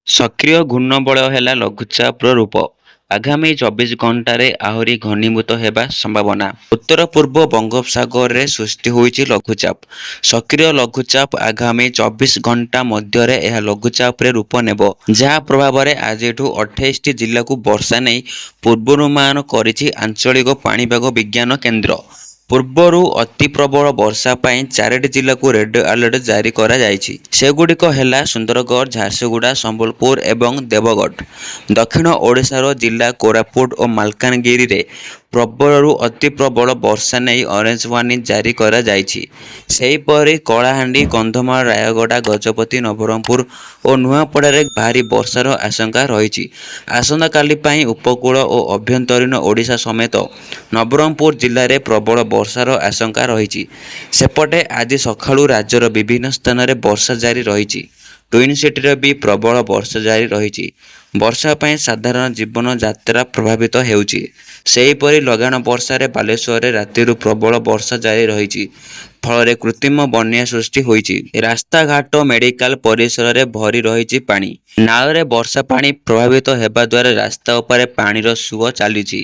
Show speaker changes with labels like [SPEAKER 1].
[SPEAKER 1] ସକ୍ରିୟ ଘୂର୍ଣ୍ଣବଳୟ ହେଲା ଲଘୁଚାପର ରୂପ। ଆଗାମୀ 24 ଘଣ୍ଟାରେ ଆହୁରି ଘନୀଭୂତ ହେବା ସମ୍ଭାବନା। ଉତ୍ତର ପୂର୍ବ ବଙ୍ଗୋପସାଗରରେ ସୃଷ୍ଟି ହୋଇଛି ଲଘୁଚାପ। ସକ୍ରିୟ ଲଘୁଚାପ ଆଗାମୀ 24 ଘଣ୍ଟା ମଧ୍ୟରେ ଏହା ଲଘୁଚାପରେ ରୂପ ନେବ, ଯାହା ପ୍ରଭାବରେ ଆଜିଠୁ 28ଟି ଜିଲ୍ଲାକୁ ବର୍ଷା ନେଇ ପୂର୍ବାନୁମାନ କରିଛି ଆଞ୍ଚଳିକ ପାଣିପାଗ ବିଜ୍ଞାନ କେନ୍ଦ୍ର। ପୂର୍ବରୁ ଅତି ପ୍ରବଳ ବର୍ଷା ପାଇଁ 4ଟି ଜିଲ୍ଲାକୁ ରେଡ୍ ଆଲର୍ଟ ଜାରି କରାଯାଇଛି। ସେଗୁଡ଼ିକ ହେଲା ସୁନ୍ଦରଗଡ଼, ଝାରସୁଗୁଡ଼ା, ସମ୍ବଲପୁର ଏବଂ ଦେବଗଡ଼। ଦକ୍ଷିଣ ଓଡ଼ିଶାର ଜିଲ୍ଲା କୋରାପୁଟ ଓ ମାଲକାନଗିରିରେ ପ୍ରବଳରୁ ଅତି ପ୍ରବଳ ବର୍ଷା ନେଇ ଅରେଞ୍ଜ ୱାର୍ଣ୍ଣିଂ ଜାରି କରାଯାଇଛି। ସେହିପରି କଳାହାଣ୍ଡି, କନ୍ଧମାଳ, ରାୟଗଡ଼ା, ଗଜପତି, ନବରଙ୍ଗପୁର ଓ ନୂଆପଡ଼ାରେ ଭାରୀ ବର୍ଷାର ଆଶଙ୍କା ରହିଛି। ଆସନ୍ତାକାଲି ପାଇଁ ଉପକୂଳ ଓ ଆଭ୍ୟନ୍ତରୀଣ ଓଡ଼ିଶା ସମେତ ନବରଙ୍ଗପୁର ଜିଲ୍ଲାରେ ପ୍ରବଳ ବର୍ଷାର ଆଶଙ୍କା ରହିଛି। ସେପଟେ ଆଜି ସକାଳୁ ରାଜ୍ୟର ବିଭିନ୍ନ ସ୍ଥାନରେ ବର୍ଷା ଜାରି ରହିଛି। ଟ୍ୱିନ୍ ସିଟିରେ ବି ପ୍ରବଳ ବର୍ଷା ଜାରି ରହିଛି। ବର୍ଷା ପାଇଁ ସାଧାରଣ ଜୀବନଯାତ୍ରା ପ୍ରଭାବିତ ହେଉଛି। ସେହିପରି ଲଗାଣ ବର୍ଷାରେ ବାଲେଶ୍ୱରରେ ରାତିରୁ ପ୍ରବଳ ବର୍ଷା ଜାରି ରହିଛି। ଫଳରେ କୃତ୍ରିମ ବନ୍ୟା ସୃଷ୍ଟି ହୋଇଛି। ରାସ୍ତାଘାଟ, ମେଡିକାଲ ପରିସରରେ ଭରି ରହିଛି ପାଣି। ନାଳରେ ବର୍ଷା ପାଣି ପ୍ରବାହିତ ହେବା ଦ୍ୱାରା ରାସ୍ତା ଉପରେ ପାଣିର ସୁଅ ଚାଲିଛି।